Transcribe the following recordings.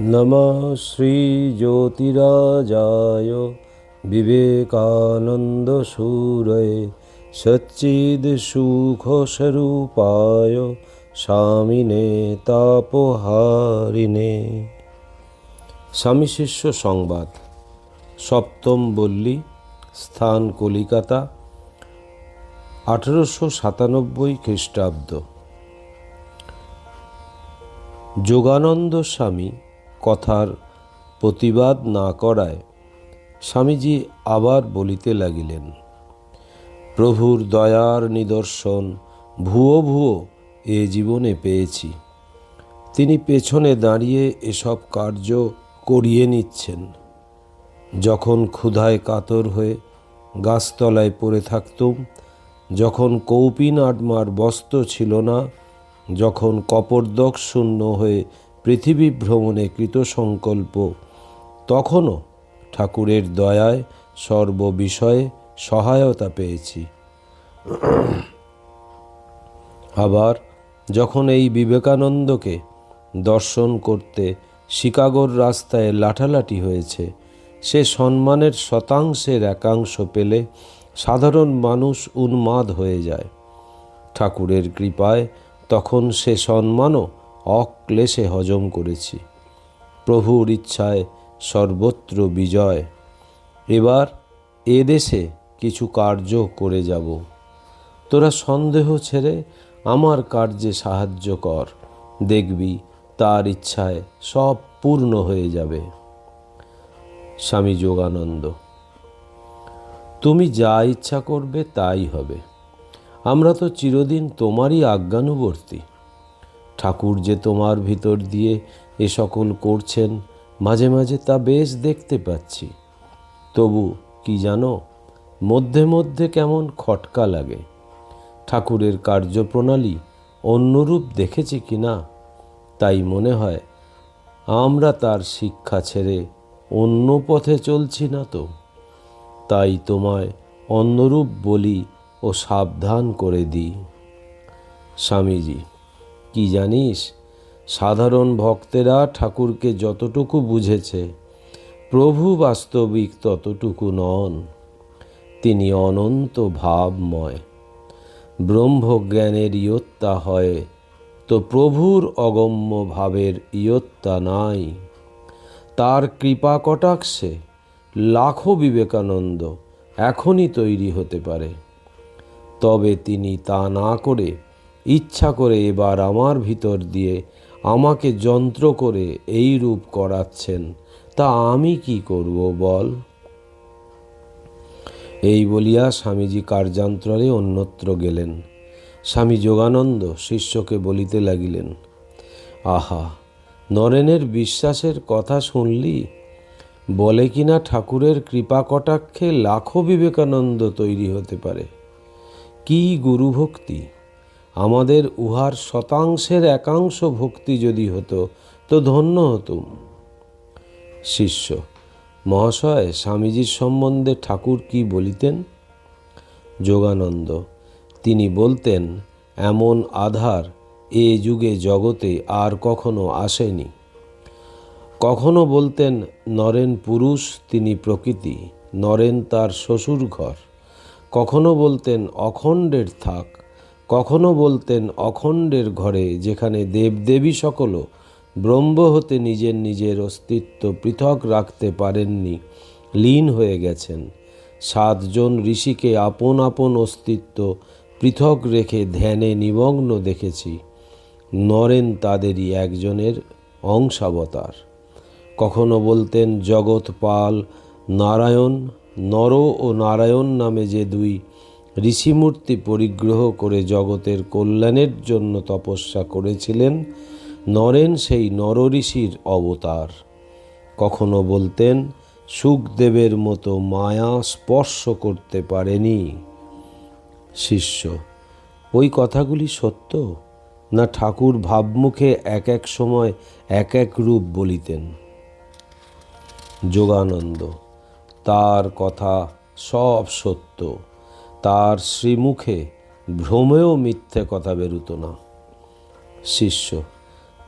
নমঃ শ্রী জ্যোতিরাজায় বিবেকানন্দ সুরয়ে সচ্চিদ সুখ স্বরূপায় স্বামিনে তাপহারিণে। স্বামী শিষ্য সংবাদ। সপ্তম বল্লী, স্থান কলিকাতা, 1897 খ্রিস্টাব্দ। যোগানন্দ স্বামী কথার প্রতিবাদ না করায় স্বামীজি আবার বলিতে লাগিলেন, প্রভুর দয়ার নিদর্শন ভুয়ো ভুয়ো এ জীবনে পেয়েছি। তিনি পেছনে দাঁড়িয়ে এসব কার্য করিয়ে নিচ্ছেন। যখন ক্ষুধায় কাতর হয়ে গাছতলায় পড়ে থাকতুম, যখন কৌপিন আডমার বস্ত্র ছিল না, যখন কপর্দক শূন্য হয়ে পৃথিবী ভ্রমণে কৃতসংকল্প, তখনও ঠাকুরের দয়ায় সর্ববিষয়ে সহায়তা পেয়েছি। আবার যখন এই বিবেকানন্দকে দর্শন করতে শিকাগোর রাস্তায় লাঠালাঠি হয়েছে, সে সম্মানের শতাংশের একাংশ পেলে সাধারণ মানুষ উন্মাদ হয়ে যায়। ঠাকুরের কৃপায় তখন সে সম্মানও অক্লেশে হজম করেছি। প্রভুর ইচ্ছায় সর্বত্র বিজয়। এবার এদেশে কিছু কার্য করে যাব। তোরা সন্দেহ ছেড়ে আমার কার্যে সাহায্য কর, দেখবি তার ইচ্ছায় সব পূর্ণ হয়ে যাবে। স্বামী যোগানন্দ: তুমি যা ইচ্ছা করবে তাই হবে। আমরা তো চিরদিন তোমারই আজ্ঞানুবর্তী। ঠাকুর যে তোমার ভিতর দিয়ে এ সকল করছেন, মাঝে মাঝে তা বেশ দেখতে পাচ্ছি। তবু কি জানো, মধ্যে মধ্যে কেমন খটকা লাগে। ঠাকুরের কার্যপ্রণালী অন্যরূপ দেখেছি কি না, তাই মনে হয় আমরা তার শিক্ষা ছেড়ে অন্য পথে চলছি না তো। তাই তোমায় অন্যরূপ বলি ও সাবধান করে দিই। স্বামীজি: কি জানিস, সাধারণ ভক্তেরা ঠাকুরকে যতটুকু বুঝেছে, প্রভু বাস্তবিক ততটুকু নন। তিনি অনন্ত ভাবময়। ব্রহ্মজ্ঞানের ইয়ত্তা হয়, তো প্রভুর অগম্য ভাবের ইয়ত্তা নাই। তার কৃপা কটাক্ষে লাখো বিবেকানন্দ এখনই তৈরি হতে পারে। তবে তিনি তা না করে ইচ্ছা করে এবার আমার ভিতর দিয়ে আমাকে যন্ত্র করে এই রূপ করাচ্ছেন, তা আমি কি করব বল? এই বলিয়া স্বামীজি কার্যান্তরে অন্যত্র গেলেন। স্বামী যোগানন্দ শিষ্যকে বলিতে লাগিলেন, আহা, নরেনের বিশ্বাসের কথা শুনলি? বলে কিনা ঠাকুরের কৃপা কটাক্ষে লাখো বিবেকানন্দ তৈরি হতে পারে। কি গুরুভক্তি! আমাদের উহার শতাংশের একাংশ ভক্তি যদি হতো তো ধন্য হতুম। শিষ্য: মহাশয়, স্বামীজির সম্বন্ধে ঠাকুর কি বলিতেন? যোগানন্দ: তিনি বলতেন, এমন আধার এ যুগে জগতে আর কখনো আসেনি। কখনো বলতেন নরেন পুরুষ, তিনি প্রকৃতি, নরেন তার শ্বশুর ঘর। কখনো বলতেন অখণ্ডের থাক, কখনো বলতেন অখণ্ডের ঘরে, যেখানে দেবদেবী সকলও ব্রহ্ম হতে নিজের নিজের অস্তিত্ব পৃথক রাখতে পারেননি, লীন হয়ে গেছেন। 7 জন ঋষিকে আপন আপন অস্তিত্ব পৃথক রেখে ধ্যানে নিমগ্ন দেখেছি। নরেন তাদেরই একজনের অংশাবতার। কখনো বলতেন জগৎপাল নারায়ণ, নর ও নারায়ণ নামে যে 2 ঋষিমূর্তি পরিগ্রহ করে জগতের কল্যাণের জন্য তপস্যা করেছিলেন, নরেন সেই নর ঋষির অবতার। কখনো বলতেন সুখদেবের মতো মায়া স্পর্শ করতে পারেনি। শিষ্য: ওই কথাগুলি সত্য, না ঠাকুর ভাবমুখে এক এক সময় এক এক রূপ বলিতেন? যোগানন্দ: তার কথা সব সত্য। তার শ্রীমুখে ভ্রমেও মিথ্যে কথা বেরুত না। শিষ্য: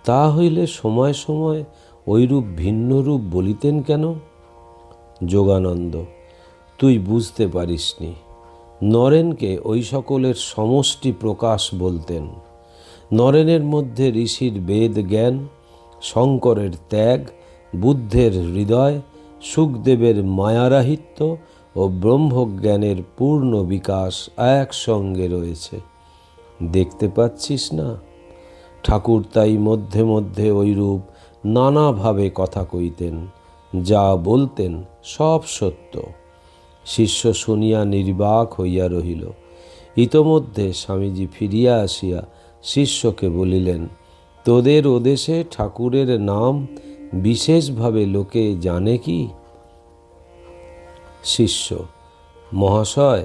তা হইলে সময় সময় ঐরূপ ভিন্ন রূপ বলিতেন কেন? যোগানন্দ: তুই বুঝতে পারিসনি। নরেনকে ওই সকলের সমষ্টি প্রকাশ বলতেন। নরেনের মধ্যে ঋষির বেদ জ্ঞান, শঙ্করের ত্যাগ, বুদ্ধের হৃদয়, সুখদেবের মায়ারাহিত্য ও ব্রহ্মজ্ঞানের পূর্ণ বিকাশ একসঙ্গে রয়েছে। দেখতে পাচ্ছিস না? ঠাকুর তাই মধ্যে মধ্যে ঐরূপ নানাভাবে কথা কইতেন। যা বলতেন সব সত্য। শিষ্য শুনিয়া নির্বাক হইয়া রহিল। ইতোমধ্যে স্বামীজি ফিরিয়া আসিয়া শিষ্যকে বলিলেন, তোদের ওদেশে ঠাকুরের নাম বিশেষভাবে লোকে জানে কি? শিষ্য: মহাশয়,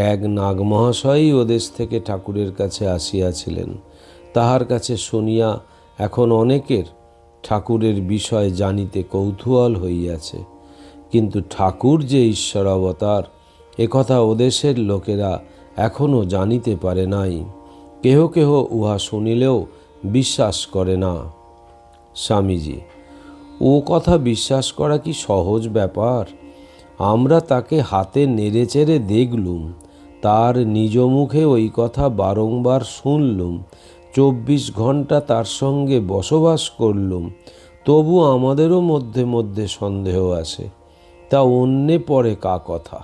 এক নাগ মহাশয়ই ওদেশ থেকে ঠাকুরের কাছে আসিয়াছিলেন। তাহার কাছে শুনিয়া এখন অনেকের ঠাকুরের বিষয় জানিতে কৌতূহল হইয়াছে। কিন্তু ঠাকুর যে ঈশ্বর অবতার একথা ওদেশের লোকেরা এখনও জানিতে পারে নাই। কেহ কেহ উহা শুনিলেও বিশ্বাস করে না। স্বামীজি: ও কথা বিশ্বাস করা কি সহজ ব্যাপার? আমরা তাকে হাতে নেড়েচেড়ে দেখলুম, তার নিজ মুখে ওই কথা বারংবার শুনলুম, 24 ঘন্টা তার সঙ্গে বসবাস করলুম, তবু আমাদেরও মধ্যে মধ্যে সন্দেহ আসে। তা অন্যে পড়ে কা কথা?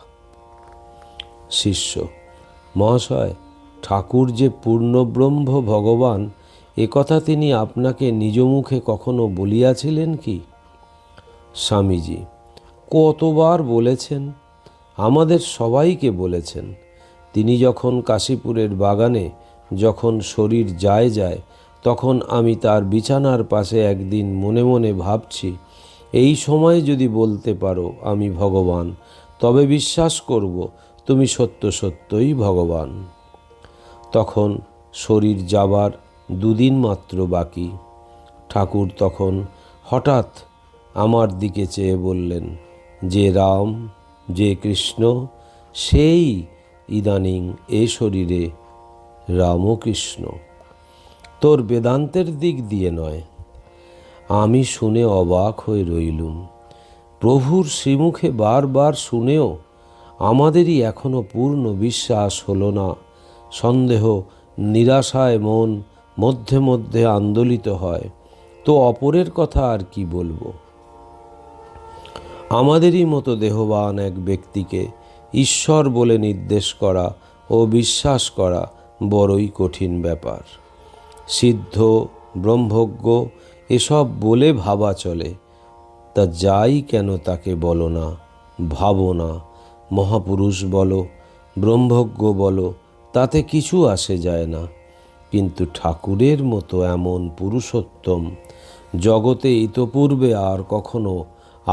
শিষ্য: মহাশয়, ঠাকুর যে পূর্ণব্রহ্ম ভগবান একথা তিনি আপনাকে নিজ মুখে কখনো বলিয়াছিলেন কি? স্বামীজি: কতবার বলেছেন, আমাদের সবাইকে বলেছেন। তিনি যখন কাশীপুরের বাগানে যখন শরীর যায় যায় তখন আমি তার বিছানার পাশে একদিন মনে মনে ভাবছি, এই সময় যদি বলতে পারো আমি ভগবান, তবে বিশ্বাস করব তুমি সত্য সত্যই ভগবান। তখন শরীর যাবার 2 দিন মাত্র বাকি। ঠাকুর তখন হঠাৎ আমার দিকে চেয়ে বললেন, যে রাম, যে কৃষ্ণ, সেই ইদানিং এ শরীরে রামকৃষ্ণ। তোর বেদান্তের দিক দিয়ে নয়। আমি শুনে অবাক হয়ে রইলুম। প্রভুর শ্রীমুখে বারবার শুনেও আমাদেরই এখনো পূর্ণ বিশ্বাস হলো না। সন্দেহ, নিরাশায় মন মধ্যে মধ্যে আন্দোলিত হয়। তো অপরের কথা আর কি বলবো? আমাদেরই মতো দেহবান এক ব্যক্তিকে ঈশ্বর বলে নির্দেশ করা ও বিশ্বাস করা বড়ই কঠিন ব্যাপার। সিদ্ধ, ব্রহ্মজ্ঞ এসব বলে ভাবা চলে। তা যাই কেন তাকে বলো না, ভাবো না। মহাপুরুষ বলো, ব্রহ্মজ্ঞ বলো, তাতে কিছু আসে যায় না। কিন্তু ঠাকুরের মতো এমন পুরুষোত্তম জগতে ইতপূর্বে আর কখনো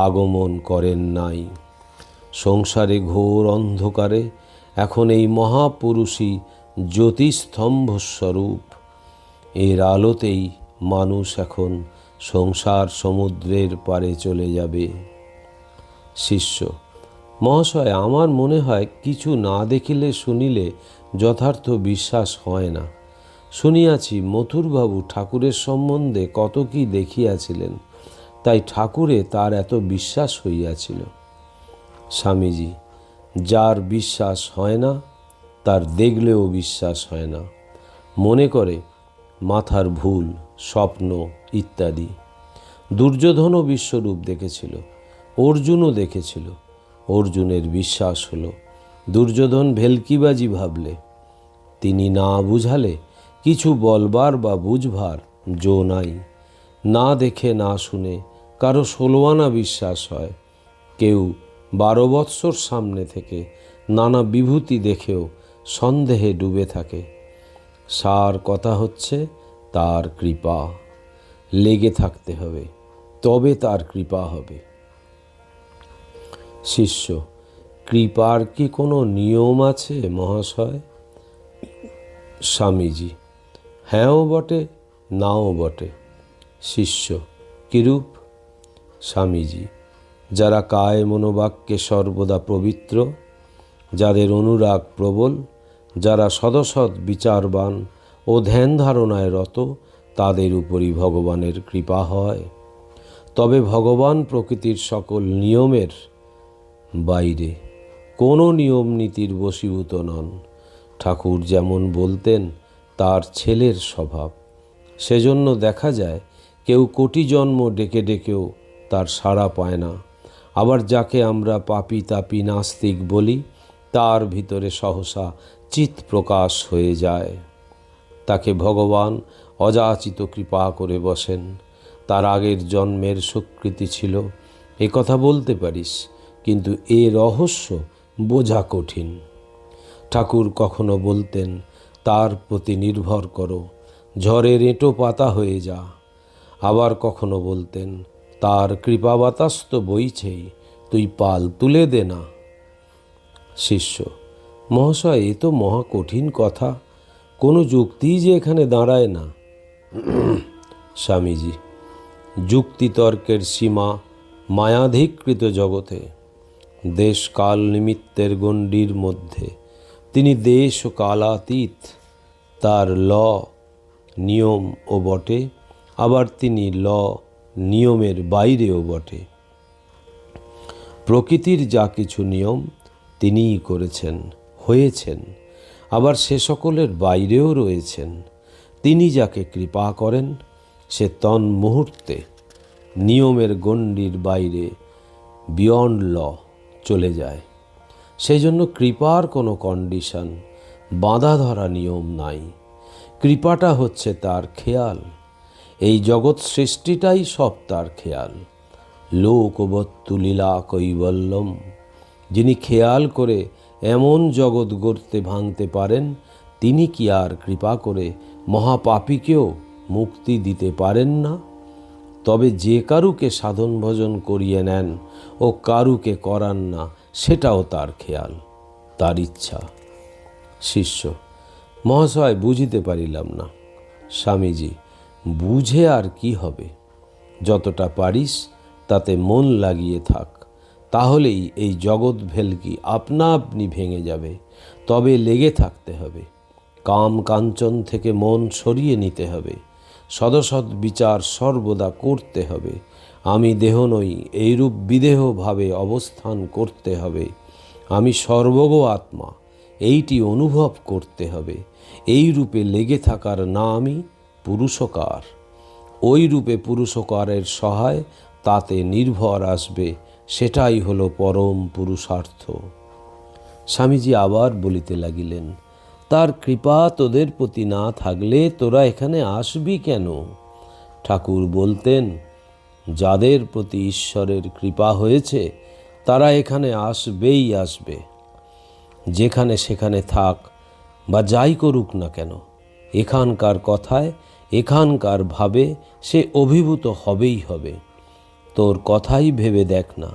আগমন করেন নাই। সংসারে ঘোর অন্ধকারে এখন এই মহাপুরুষই জ্যোতিস্তম্ভস্বরূপ। এর আলোতেই মানুষ এখন সংসার সমুদ্রের পারে চলে যাবে। শিষ্য: মহাশয়, আমার মনে হয় কিছু না দেখিলে শুনিলে যথার্থ বিশ্বাস হয় না। শুনিয়াছি মথুরবাবু ঠাকুরের সম্বন্ধে কত কি দেখিয়াছিলেন, তাই ঠাকুরে তার এত বিশ্বাস হইয়াছিল। স্বামীজি: যার বিশ্বাস হয় না তার দেখলেও বিশ্বাস হয় না। মনে করে মাথার ভুল, স্বপ্ন ইত্যাদি। দুর্যোধনও বিশ্বরূপ দেখেছিল, অর্জুনও দেখেছিল। অর্জুনের বিশ্বাস হলো, দুর্যোধন ভেলকিবাজি ভাবলে। তিনি না বুঝালে কিছু বলবার বা বুঝবার জো নাই। না দেখে না শুনে কারো 16 আনা বিশ্বাস হয়। কেউ 12 বৎসর সামনে থেকে নানা বিভূতি দেখেও সন্দেহে ডুবে থাকে। সার কথা হচ্ছে তার কৃপা। লেগে থাকতে হবে, তবে তার কৃপা হবে। শিষ্য: কৃপার কি কোনো নিয়ম আছে মহাশয়? স্বামীজি: হ্যাঁও বটে, নাও বটে। শিষ্য: কিরূপ? স্বামীজি: যারা কায় মনোবাক্যে সর্বদা পবিত্র, যাদের অনুরাগ প্রবল, যারা সদসৎ বিচারবান ও ধ্যান ধারণায় রত, তাদের উপরই ভগবানের কৃপা হয়। তবে ভগবান প্রকৃতির সকল নিয়মের বাইরে, কোনো নিয়ম নীতির বশীভূত নন। ঠাকুর যেমন বলতেন তার ছেলের স্বভাব। সেজন্য দেখা যায় কেউ কোটি জন্ম ডেকে ডেকেও তার সাড়া পায় না। আবার যাকে আমরা পাপী তাপী নাস্তিক বলি, তার ভিতরে সহসা চিৎ প্রকাশ হয়ে যায়। তাকে ভগবান অযাচিত কৃপা করে বসেন। তার আগের জন্মের সুকৃতি ছিল, এ কথা বলতে পারিস, কিন্তু এ রহস্য বোঝা কঠিন। ঠাকুর কখনো বলতেন, তার প্রতি নির্ভর করো, ঝড়ের এঁটো পাতা হয়ে যা। আবার কখনো বলতেন, তার কৃপা বাতাস তো বইছেই, তুই পাল তুলে দে না। শিষ্য: মহাশয়, এ তো মহা কঠিন কথা, কোনো যুক্তিই যে এখানে দাঁড়ায় না। স্বামীজি: যুক্তিতর্কের সীমা মায়াধিকৃত জগতে, দেশ কাল নিমিত্তের গণ্ডির মধ্যে তিনি দেশ ও কালাতীত। তার ল নিয়ম ও বটে, আবার তিনি ল নিয়মের বাইরেও বটে। প্রকৃতির যা কিছু নিয়ম তিনিই করেছেন, হয়েছেন, আবার সে সকলের বাইরেও রয়েছেন। তিনি যাকে কৃপা করেন সে তন্মুহূর্তে নিয়মের গণ্ডির বাইরে, বিয়ন্ড ল চলে যায়। সেই জন্য কৃপার কোনো কন্ডিশন, বাঁধা ধরা নিয়ম নাই। কৃপাটা হচ্ছে তার খেয়াল। এই জগৎ সৃষ্টিটাই সব তার খেয়াল। লোকবত্তু লীলা কৈবল্যম। যিনি খেয়াল করে এমন জগৎ গড়তে ভাঙতে পারেন, তিনি কি আর কৃপা করে মহাপাপীকেও মুক্তি দিতে পারেন না? তবে যে কারুকে সাধন ভজন করিয়ে নেন ও কারুকে করান না, সেটাও তার খেয়াল, তার ইচ্ছা। শিষ্য: মহাশয়, বুঝিতে পারিলাম না। স্বামীজি: বুঝে আর কি হবে, যতটা পারিস তাতে মন লাগিয়ে থাক, তাহলেই এই জগৎ ভেলকি আপনা আপনি ভেঙে যাবে। তবে লেগে থাকতে হবে, কাম কাঞ্চন থেকে মন সরিয়ে নিতে হবে, সদসৎ বিচার সর্বদা করতে হবে। আমি দেহ নই, এইরূপ বিদেহ ভাবে অবস্থান করতে হবে। আমি সর্বগ আত্মা, এইটি অনুভব করতে হবে। এই রূপে লেগে থাকার নামই পুরুষকার। ওই রূপে পুরুষকারের সহায় তাতে নির্ভর আসবে, সেটাই হলো পরম পুরুষার্থ। স্বামীজি আবার বলিতে লাগিলেন, তার কৃপা তোদের প্রতি না থাকলে তোরা এখানে আসবি কেন? ঠাকুর বলতেন, যাদের প্রতি ঈশ্বরের কৃপা হয়েছে তারা এখানে আসবেই আসবে। যেখানে সেখানে থাক বা যাই করুক না কেন, এখানকার কথায় এখানকার ভাবে সে অভিভূত হবেই হবে। তোর কথাই ভেবে দেখ না,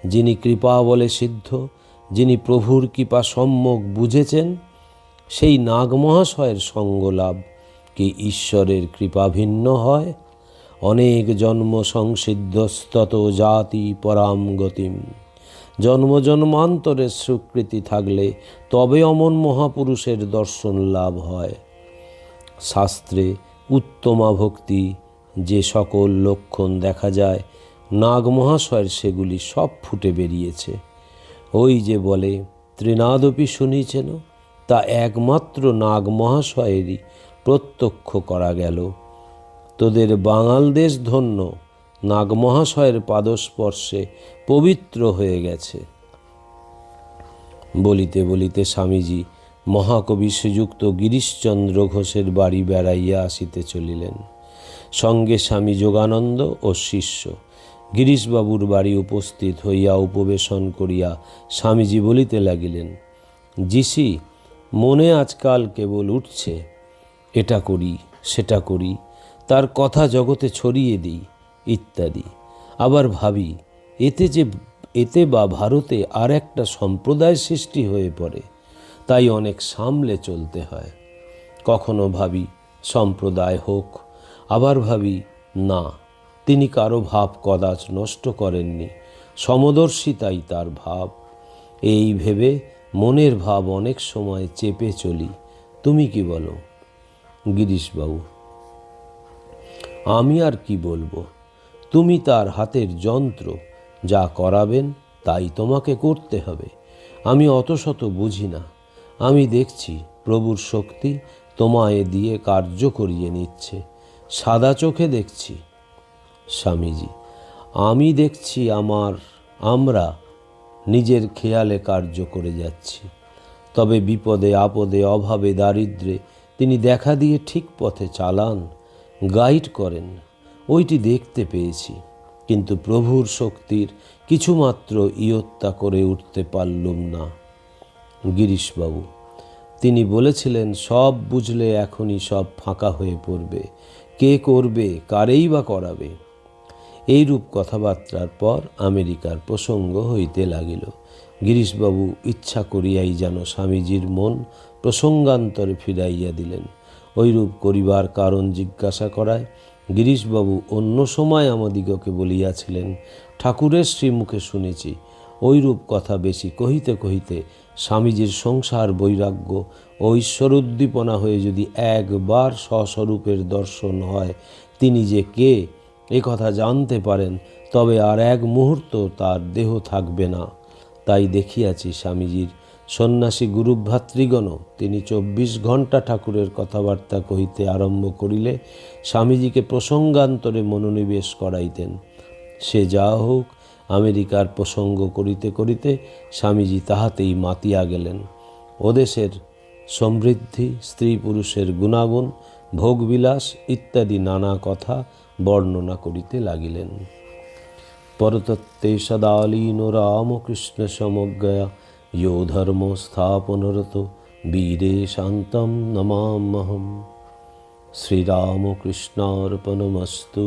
যিনি কৃপা বলে সিদ্ধ, যিনি প্রভুর কৃপা সম্যক বুঝেছেন, সেই নাগমহাশয়ের সঙ্গলাভ কি ঈশ্বরের কৃপা ভিন্ন হয়? অনেক জন্ম সংসিদ্ধস্তত জাতি পরাম গতিম। জন্ম জন্মান্তরের স্বীকৃতি থাকলে তবে অমন মহাপুরুষের দর্শন লাভ হয়। শাস্ত্রে উত্তমা ভক্তি যে সকল লক্ষণ দেখা যায়, নাগমহাশয়ের সেগুলি সব ফুটে বেরিয়েছে। ওই যে বলে ত্রিনাদপি শুনিছেন, তা একমাত্র নাগমহাশয়েরই প্রত্যক্ষ করা গেল। তোদের বাঙাল দেশ ধন্য, নাগমহাশয়ের পাদস্পর্শে পবিত্র হয়ে গেছে। বলিতে বলিতে স্বামীজি মহাকবি শ্রীযুক্ত গিরিশচন্দ্র ঘোষের বাড়ি বেড়াইয়া আসিতে চলিলেন। সঙ্গে স্বামী যোগানন্দ ও শিষ্য। গিরিশবাবুর বাড়ি উপস্থিত হইয়া উপবেশন করিয়া স্বামীজি বলিতে লাগিলেন, যিশি, মনে আজকাল কেবল উঠছে, এটা করি সেটা করি, তার কথা জগতে ছড়িয়ে দিই ইত্যাদি। আবার ভাবি এতে বা ভারতে আর একটা সম্প্রদায় সৃষ্টি হয়ে পড়ে, তাই অনেক সামলে চলতে হয়। কখনো ভাবি সম্প্রদায় হোক, আবার ভাবি না, তিনি কারো ভাব কদাচ নষ্ট করেননি, সমদর্শিতাই তার ভাব। এই ভেবে মনের ভাব অনেক সময় চেপে চলি। তুমি কি বলো? গিরিশবাবু: আমি আর কি বলবো, তুমি তার হাতের যন্ত্র, যা করাবেন তাই তোমাকে করতে হবে। আমি অত শত বুঝি না, আমি দেখছি প্রভুর শক্তি তোমায় দিয়ে কার্য করিয়ে নিচ্ছে। সাদা চোখে দেখছি। স্বামীজি: আমি দেখছি আমরা নিজের খেয়ালে কার্য করে যাচ্ছি, তবে বিপদে আপদে অভাবে দারিদ্র্যে তিনি দেখা দিয়ে ঠিক পথে চালান, গাইড করেন, ওইটি দেখতে পেয়েছি। কিন্তু প্রভুর শক্তির কিছুমাত্র ইয়ত্তা করে উঠতে পারলুম না। গিরিশবাবু: তিনি বলেছিলেন, সব বুঝলে এখনই সব ফাঁকা হয়ে পড়বে, কে করবে, কারেই বা করাবে। এইরূপ কথাবার্তার পর আমেরিকার প্রসঙ্গ হইতে লাগিল। গিরিশবাবু ইচ্ছা করিয়াই যেন স্বামীজির মন প্রসঙ্গান্তরে ফিরাইয়া দিলেন। ওইরূপ করিবার কারণ জিজ্ঞাসা করায় গিরিশবাবু অন্য সময় আমাদিগকে বলিয়াছিলেন, ঠাকুরের শ্রীমুখে শুনেছি। ওইরূপ কথা বেশি কহিতে কহিতে স্বামীজির সংসার বৈরাগ্য ও ঈশ্বরোদ্দীপনা হয়ে যদি একবার স্বস্বরূপের দর্শন হয়, তিনি যে কে এ কথা জানতে পারেন, তবে আর এক মুহূর্ত তার দেহ থাকবে না। তাই দেখিয়াছি স্বামীজির সন্ন্যাসী গুরুভ্রাতৃগণও তিনি 24 ঘণ্টা ঠাকুরের কথাবার্তা কহিতে আরম্ভ করিলে স্বামীজিকে প্রসঙ্গান্তরে মনোনিবেশ করাইতেন। সে যা হোক, আমেরিকার প্রসঙ্গ করিতে করিতে স্বামীজি তাহাতেই মাতিয়া গেলেন। ওদেশের সমৃদ্ধি, স্ত্রী পুরুষের গুণাগুণ, ভোগবিলাস ইত্যাদি নানা কথা বর্ণনা করিতে লাগিলেন। পরতত্ত্বে সদালীন রামকৃষ্ণ সমজ্ঞয়া ইয়ো ধর্ম স্থাপনরত বীরে শান্তম নমাম্যহম। শ্রীরামকৃষ্ণার্পণমস্তু।